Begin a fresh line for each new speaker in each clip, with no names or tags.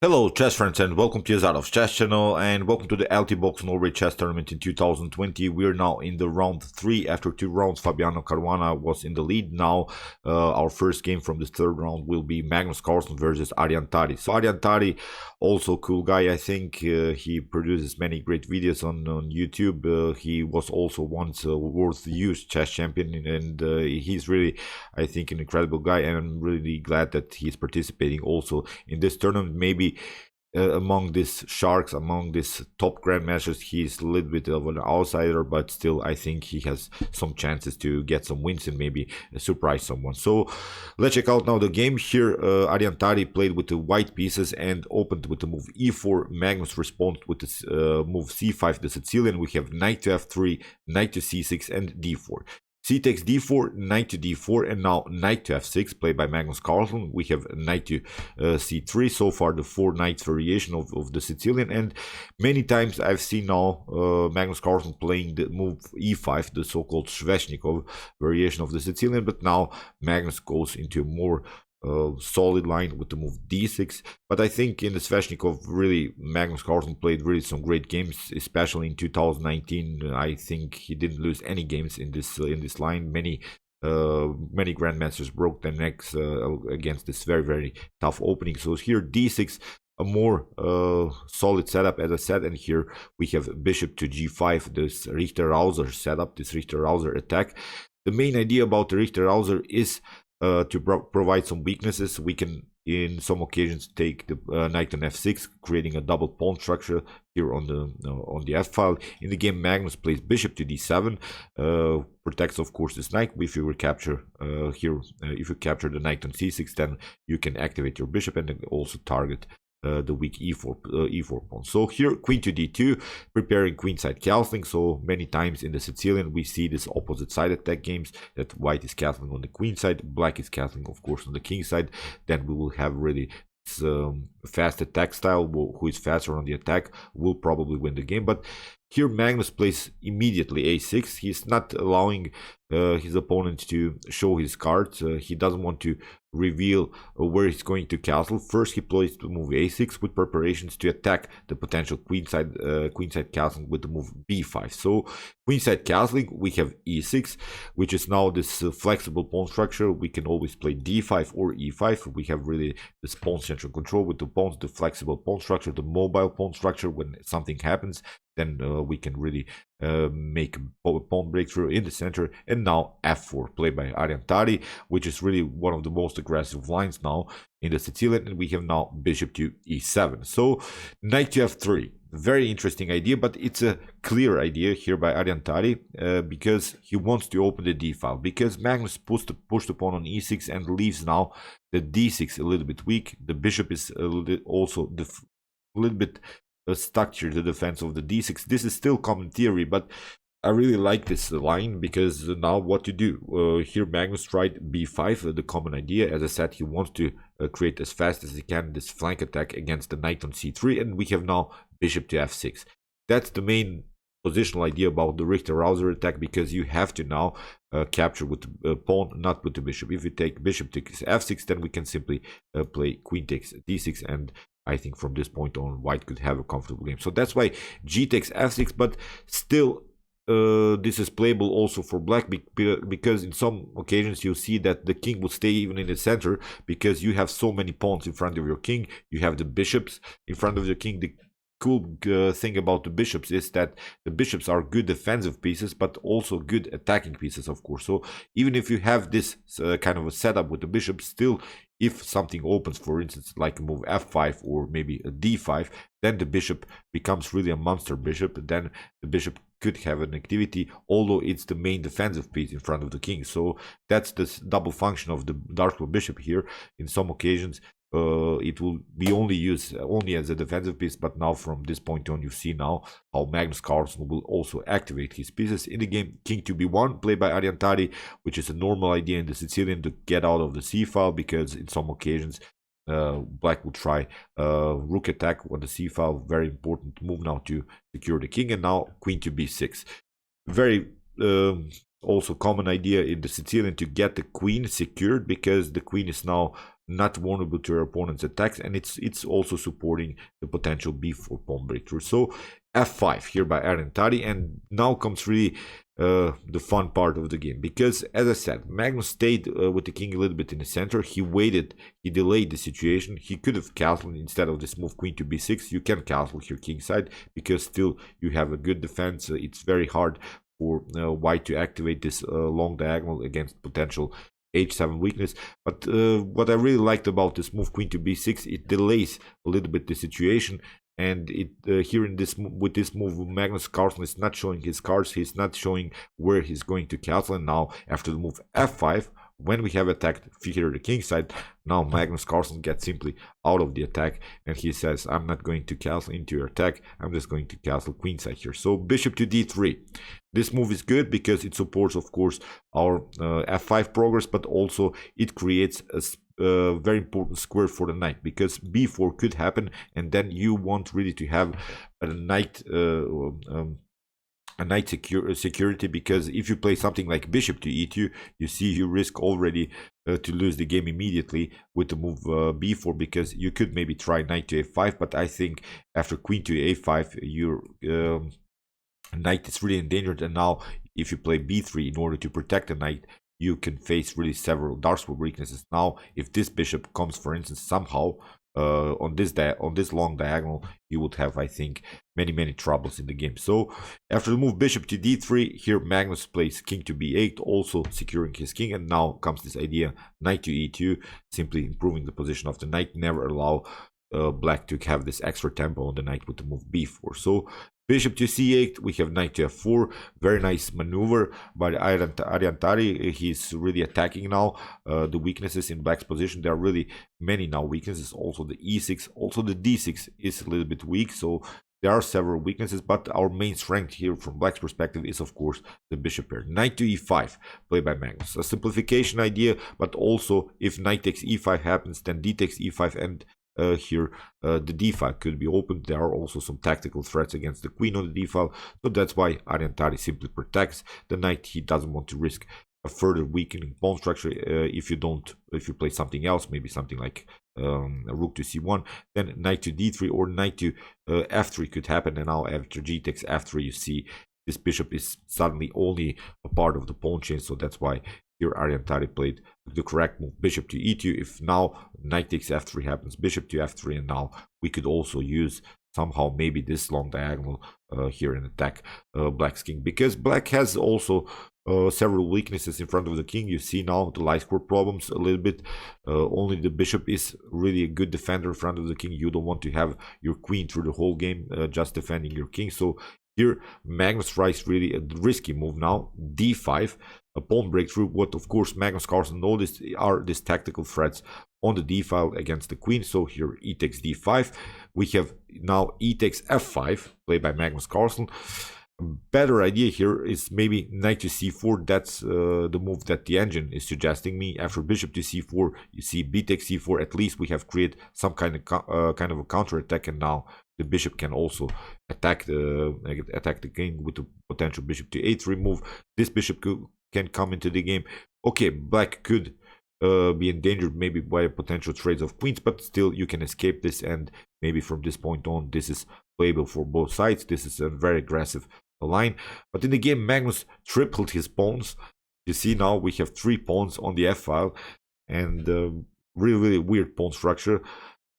Hello chess friends and welcome to Yazadov's chess channel and welcome to the Altibox Norway Chess tournament in 2020. We're now in the round 3. After 2 rounds, Fabiano Caruana was in the lead. Now our first game from this third round will be Magnus Carlsen versus Aryan Tari. So Aryan Tari, also cool guy, I think. He produces many great videos on YouTube. He was also once a world youth chess champion and he's really, I think, an incredible guy, and I'm really glad that he's participating also in this tournament. Maybe among these sharks, among these top grandmasters, he's a little bit of an outsider, but still I think he has some chances to get some wins and maybe surprise someone. So let's check out now the game here. Aryan Tari played with the white pieces and opened with the move e4. Magnus responded with the move c5, the Sicilian. We have knight to f3, knight to c6 and d4. C takes d4, knight to d4, and now knight to f6, played by Magnus Carlsen. We have knight to c3, so far the 4 knights variation of the Sicilian, and many times I've seen now Magnus Carlsen playing the move e5, the so-called Sveshnikov variation of the Sicilian, but now Magnus goes into a more solid line with the move d6. But I think in the Sveshnikov, really Magnus Carlsen played really some great games, especially in 2019. I think he didn't lose any games in this line. Many grandmasters broke their necks against this very tough opening. So here d6, a more solid setup, as I said, and here we have bishop to g5, this Richter-Rauser setup, this Richter-Rauser attack. The main idea about the Richter-Rauser is to provide some weaknesses. We can in some occasions take the knight on f6, creating a double pawn structure here on the f file. In the game, Magnus plays bishop to d7, protects of course this knight. If you recapture here, if you capture the knight on c6, then you can activate your bishop and then also target the weak e4 pawn. So here queen to d2, preparing queenside castling. So many times in the Sicilian we see this opposite side attack games, that white is castling on the queen side, black is castling of course on the king side. Then we will have really fast attack style. Who is faster on the attack will probably win the game. But here Magnus plays immediately a6. He's not allowing his opponent to show his cards. He doesn't want to reveal where he's going to castle. First he plays the move a6 with preparations to attack the potential queenside castling with the move b5. So queenside castling, we have e6, which is now this flexible pawn structure. We can always play d5 or e5. We have really this pawn central control with the pawns, the flexible pawn structure, the mobile pawn structure. When something happens, then we can really make a pawn breakthrough in the center. And now f4, played by Aryan Tari, which is really one of the most aggressive lines now in the Sicilian. And we have now bishop to e7. So knight to f3, very interesting idea, but it's a clear idea here by Aryan Tari because he wants to open the d file, because Magnus pushed the pawn on e6 and leaves now the d6 a little bit weak. The bishop is a little bit also a little bit stuck to the defense of the d6. This is still common theory, but I really like this line, because now what to do? Here Magnus tried b5, the common idea. As I said, he wants to create as fast as he can this flank attack against the knight on c3, and we have now bishop to f6. That's the main positional idea about the Richter-Rauser attack, because you have to now capture with the pawn, not with the bishop. If you take bishop takes f6, then we can simply play queen takes d6, and I think from this point on white could have a comfortable game. So that's why g takes f6, but still this is playable also for black, because in some occasions you'll see that the king will stay even in the center, because you have so many pawns in front of your king. You have the bishops in front of the king. The cool thing about the bishops is that the bishops are good defensive pieces, but also good attacking pieces, of course. So even if you have this kind of a setup with the bishop, still if something opens, for instance, like a move f5 or maybe a d5, then the bishop becomes really a monster bishop. Then the bishop could have an activity, although it's the main defensive piece in front of the king. So that's the double function of the dark blue bishop here. In some occasions it will be only used as a defensive piece, but now from this point on you see now how Magnus Carlsen will also activate his pieces in the game. King to b1, played by Aryan Tari, which is a normal idea in the Sicilian to get out of the c file, because in some occasions black will try rook attack on the c file. Very important move now to secure the king. And now queen to b6, very also common idea in the Sicilian to get the queen secured, because the queen is now not vulnerable to your opponent's attacks, and it's also supporting the potential b4 pawn breakthrough. So f5 here by Aryan Tari, and now comes really the fun part of the game, because as I said, Magnus stayed with the king a little bit in the center. He waited, he delayed the situation. He could have castled instead of this move queen to b6. You can castle here kingside because still you have a good defense. It's very hard for white to activate this long diagonal against potential h7 weakness. But what I really liked about this move queen to b6, it delays a little bit the situation. And it here in this with this move, Magnus Carlsen is not showing his cards. He's not showing where he's going to castle. And now after the move f5, when we have attacked here the king side, now Magnus Carlsen gets simply out of the attack, and he says, I'm not going to castle into your attack, I'm just going to castle queenside here. So bishop to d3. This move is good because it supports, of course, our f5 progress, but also it creates a very important square for the knight, because b4 could happen, and then you want really to have a knight security, because if you play something like bishop to e2, you see you risk already to lose the game immediately with the move b4, because you could maybe try knight to a5, but I think after queen to a5 your knight is really endangered. And now if you play b3 in order to protect the knight, you can face really several dark square weaknesses. Now if this bishop comes, for instance, somehow on this long diagonal, you would have, I think, many troubles in the game. So after the move bishop to d3, here Magnus plays king to b8, also securing his king. And now comes this idea, knight to e2, simply improving the position of the knight. Never allow black to have this extra tempo on the knight with the move b4. So bishop to c8, we have knight to f4. Very nice maneuver by Aryan Tari. He's really attacking now the weaknesses in black's position. There are really many now weaknesses. Also the e6, also the d6 is a little bit weak. So there are several weaknesses, but our main strength here from black's perspective is, of course, the bishop pair. Knight to e5, played by Magnus. A simplification idea, but also if knight takes e5 happens, then d takes e5, and here the d-file could be opened. There are also some tactical threats against the queen on the d-file, so that's why Aryan Tari simply protects the knight. He doesn't want to risk a further weakening pawn structure. If you play something else, maybe something like a rook to c1, then knight to d3 or knight to f3 could happen. And now after g takes f3, you see this bishop is suddenly only a part of the pawn chain, so that's why here Aryan Tari played the correct move, bishop to e2. If now knight takes f3 happens, bishop to f3, and now we could also use somehow maybe this long diagonal here and attack black's king, because black has also several weaknesses in front of the king. You see now the light square problems a little bit. Only the bishop is really a good defender in front of the king. You don't want to have your queen through the whole game just defending your king. So here Magnus tries really a risky move now, d5, a pawn breakthrough. What of course Magnus Carlsen noticed are these tactical threats on the d-file against the queen. So here e takes d5. We have now e takes f5, played by Magnus Carlsen. Better idea here is maybe knight to c4. That's the move that the engine is suggesting me. After bishop to c4, you see b takes c4. At least we have created some kind of a counter attack, and now the bishop can also attack the king with the potential bishop to a3 move. This bishop can come into the game. Okay, black could be endangered maybe by potential trades of queens, but still you can escape this, and maybe from this point on this is playable for both sides. This is a very aggressive line, but in the game Magnus tripled his pawns. You see now we have 3 pawns on the f-file, and really weird pawn structure.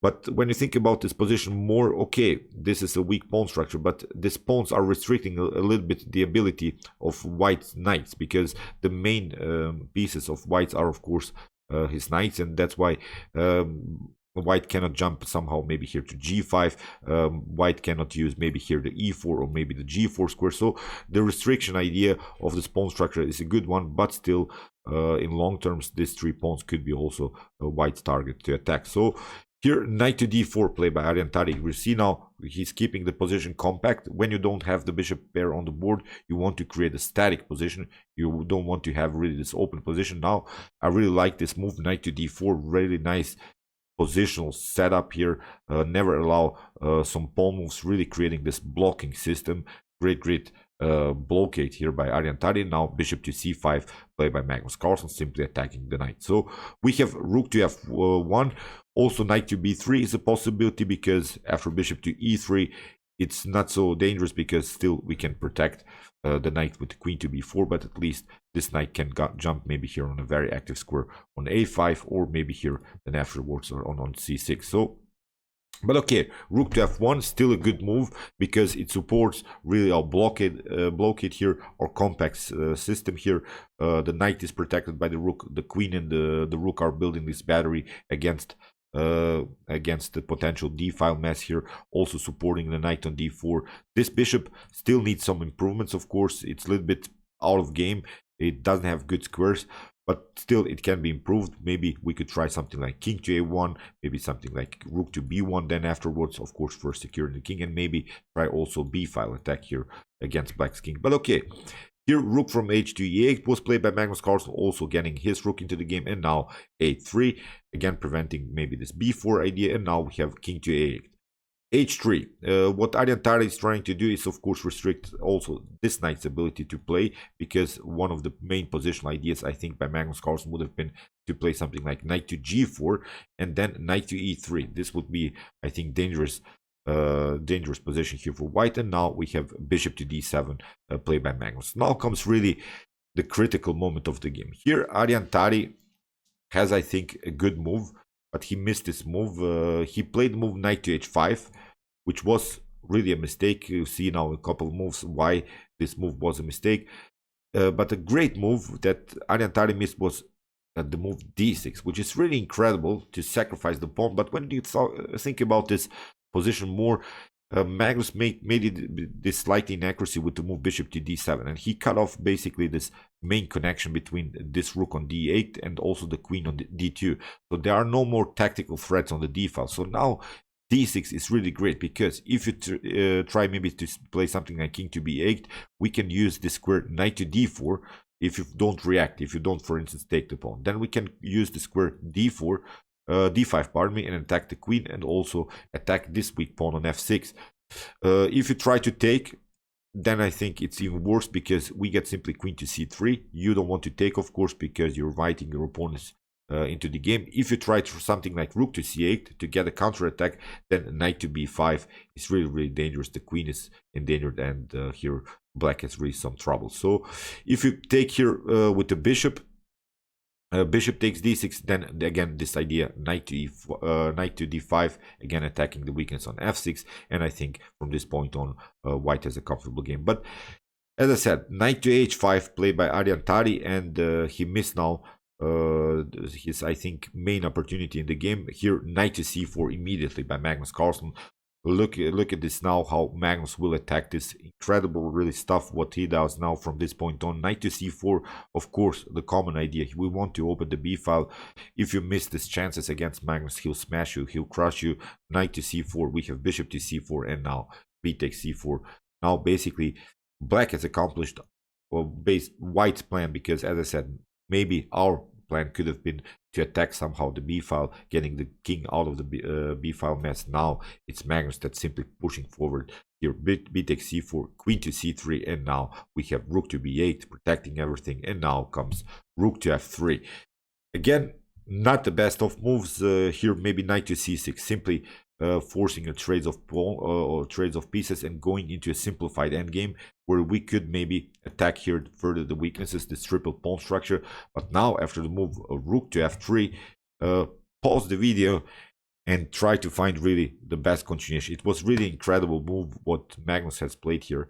But when you think about this position more, okay, this is a weak pawn structure, but these pawns are restricting a little bit the ability of white's knights, because the main pieces of white's are of course his knights, and that's why white cannot jump somehow maybe here to g5. White cannot use maybe here the e4 or maybe the g4 square. So the restriction idea of this pawn structure is a good one, but still in long terms these 3 pawns could be also a white's target to attack. So here knight to d4, played by Aryan Tari. We see now he's keeping the position compact. When you don't have the bishop pair on the board, you want to create a static position. You don't want to have really this open position. Now I really like this move, knight to d4. Really nice positional setup here. Never allow some pawn moves, really creating this blocking system. Great blockade here by Aryan Tari. Now bishop to c5 played by Magnus Carlsen, simply attacking the knight. So we have rook to f1. Also knight to b3 is a possibility, because after bishop to e3 it's not so dangerous, because still we can protect the knight with the queen to b4, but at least this knight can jump maybe here on a very active square on a5, or maybe here then afterwards or on c6. So but okay, rook to f1, still a good move, because it supports really our blockade here, our compact system here. The knight is protected by the rook, the queen and the rook are building this battery against the potential d-file mess here, also supporting the knight on d4. This bishop still needs some improvements, of course. It's a little bit out of game, it doesn't have good squares, but still it can be improved. Maybe we could try something like king to a1, maybe something like rook to b1, then afterwards, of course, first securing the king, and maybe try also b-file attack here against black's king. But okay, here rook from h to e8 was played by Magnus Carlsen, also getting his rook into the game, and now a3, again preventing maybe this b4 idea, and now we have king to a8. h3. What Aryan Tari is trying to do is, of course, restrict also this knight's ability to play, because one of the main positional ideas, I think, by Magnus Carlsen would have been to play something like knight to g4 and then knight to e3. This would be, I think, dangerous position here for white. And now we have bishop to d7 played by Magnus. Now comes really the critical moment of the game. Here Aryan Tari has, I think, a good move, but he missed this move. He played the move knight to h5, which was really a mistake. You see now a couple of moves why this move was a mistake. But a great move that Aryan Tari missed was the move d6, which is really incredible to sacrifice the pawn. But when you think about this position more, Magnus made this slight inaccuracy with the move bishop to d7, and he cut off basically this main connection between this rook on d8 and also the queen on d2. So there are no more tactical threats on the d-file. So now d6 is really great, because if you try maybe to play something like king to b8, we can use this square knight to d4. If you don't react, if you don't, for instance, take the pawn, then we can use the square d4, d5, pardon me, and attack the queen, and also attack this weak pawn on f6. If you try to take, then I think it's even worse, because we get simply queen to c3. You don't want to take, of course, because you're inviting your opponents into the game. If you try to something like rook to c8 to get a counter attack, then knight to b5 is really, really dangerous. The queen is endangered, and here black has really some trouble. So if you take here with the bishop, bishop takes d6, then again this idea knight to d5, again attacking the weakness on f6, and I think from this point on white has a comfortable game. But as I said, knight to h5 played by Aryan Tari, and he missed now his, I think, main opportunity in the game. Here knight to c4 immediately by Magnus Carlsen. Look at this now, how Magnus will attack this incredible really stuff, what he does now from this point on. Knight to c4, of course, the common idea. We want to open the b-file. If you miss these chances against Magnus, he'll smash you, he'll crush you. Knight to c4, we have bishop to c4, and now b takes c4. Now basically black has accomplished white's plan, because as I said, maybe our plan could have been to attack somehow the b-file, getting the king out of the b-file mess. Now it's Magnus that's simply pushing forward here. B takes c4, queen to c3, and now we have rook to b8, protecting everything, and now comes rook to f3. Again, not the best of moves here. Maybe knight to c6, simply forcing a trades of pawn or trades of pieces, and going into a simplified endgame where we could maybe attack here further the weaknesses, this triple pawn structure. But now after the move rook to f3, pause the video and try to find really the best continuation. It was really incredible move what Magnus has played here.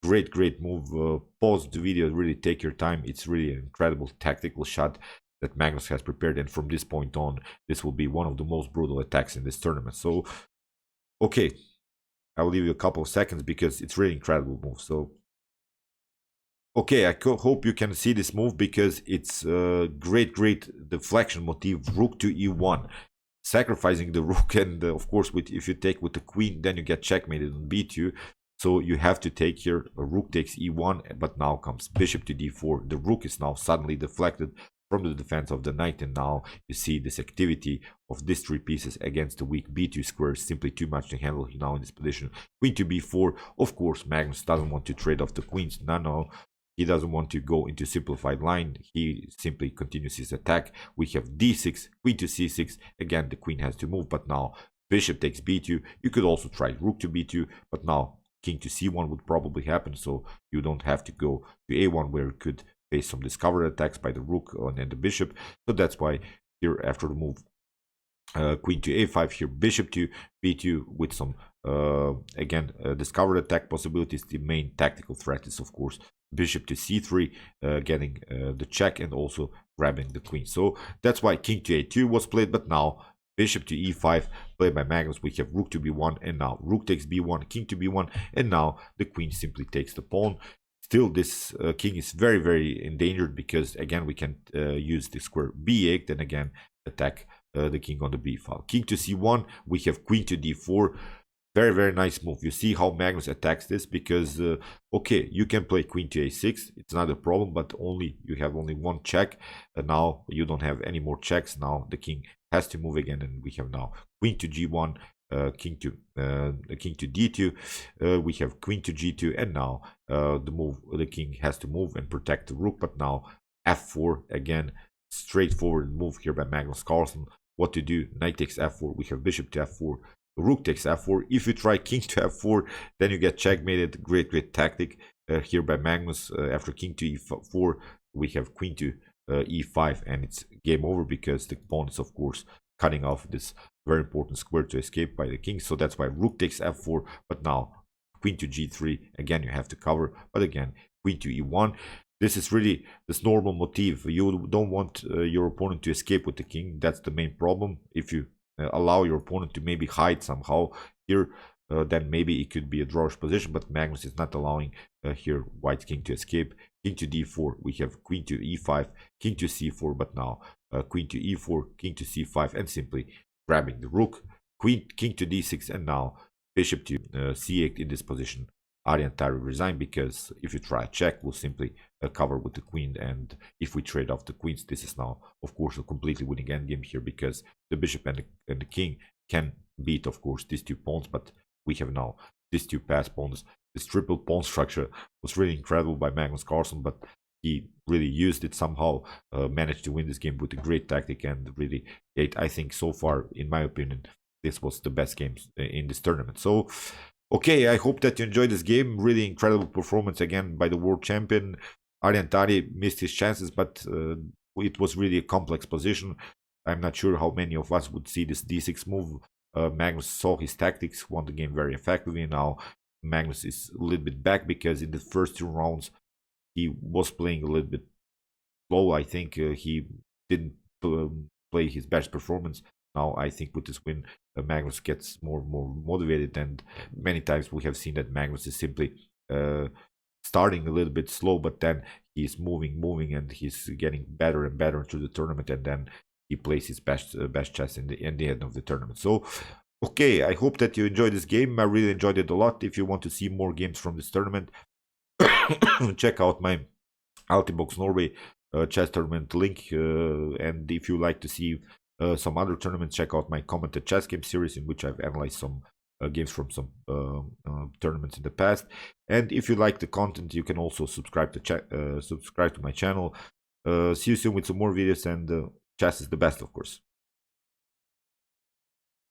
Great move. Pause the video, really take your time. It's really an incredible tactical shot that Magnus has prepared, and from this point on, this will be one of the most brutal attacks in this tournament. So okay, I will leave you a couple of seconds because it's really incredible move. So okay, I hope you can see this move, because it's a great deflection motif. Rook to e1, sacrificing the rook, and of course if you take with the queen, then you get checkmated on b2. So you have to take here, a rook takes e1, but now comes bishop to d4. The rook is now suddenly deflected. from the defense of the knight, and now you see this activity of these 3 pieces against the weak b2 square is simply too much to handle now in this position. Queen to b4. Of course, Magnus doesn't want to trade off the queens. No, he doesn't want to go into simplified line. He simply continues his attack. We have d6, queen to c6. Again, the queen has to move, but now bishop takes b2. You could also try rook to b2, but now king to c1 would probably happen, so you don't have to go to a1 where it could face some discovered attacks by the rook and the bishop. So that's why here after the move queen to a5, here bishop to b2 with some again discovered attack possibilities. The main tactical threat is of course bishop to c3, getting the check and also grabbing the queen. So that's why king to a2 was played, but now bishop to e5 played by Magnus. We have rook to b1, and now rook takes b1, king to b1, and now the queen simply takes the pawn. Still, this king is very endangered because again we can use the square b8 and again attack the king on the b file. King to c1, we have queen to d4. Very nice move. You see how Magnus attacks this because okay, you can play queen to a6, it's not a problem, but you have only one check, and now you don't have any more checks. Now the king has to move again, and we have now queen to g1, king to d2. We have queen to g2, and now the king has to move and protect the rook. But now f4, again straightforward move here by Magnus Carlsen. What to do? Knight takes f4. We have bishop to f4. Rook takes f4. If you try king to f4, then you get checkmated. Great tactic here by Magnus. After king to e4, we have queen to e5, and it's game over because the pawn is of course cutting off this very important square to escape by the king. So that's why rook takes f4, but now queen to g3. Again, you have to cover, but again queen to e1. This is really this normal motif. You don't want your opponent to escape with the king. That's the main problem. If you allow your opponent to maybe hide somehow here, then maybe it could be a drawish position, but Magnus is not allowing here white king to escape. King to d4, we have queen to e5, king to c4, but now queen to e4, king to c5, and simply grabbing the rook, king to d6, and now bishop to c8. In this position, Aryan Tari resigned because if you try a check, we'll simply cover with the queen, and if we trade off the queens, this is now of course a completely winning endgame here because the bishop and the king can beat of course these 2 pawns, but we have now these 2 pass pawns. This triple pawn structure was really incredible by Magnus Carlsen, but he really used it somehow, managed to win this game with a great tactic, and really I think so far, in my opinion, this was the best game in this tournament. So okay, I hope that you enjoyed this game. Really incredible performance again by the world champion. Aryan Tari missed his chances, but it was really a complex position. I'm not sure how many of us would see this d6 move. Magnus saw his tactics, won the game very effectively. Now Magnus is a little bit back because in the first 2 rounds he was playing a little bit low. I think he didn't play his best performance. Now I think with this win, Magnus gets more motivated, and many times we have seen that Magnus is simply starting a little bit slow, but then he's moving, and he's getting better and better through the tournament, and then he plays his best chess in the end of the tournament. So okay, I hope that you enjoyed this game. I really enjoyed it a lot. If you want to see more games from this tournament, check out my Altibox Norway Chess tournament link, and if you like to see some other tournaments, check out my commented chess game series, in which I've analyzed some games from some tournaments in the past. And if you like the content, you can also subscribe to my channel. See you soon with some more videos, and chess is the best, of course.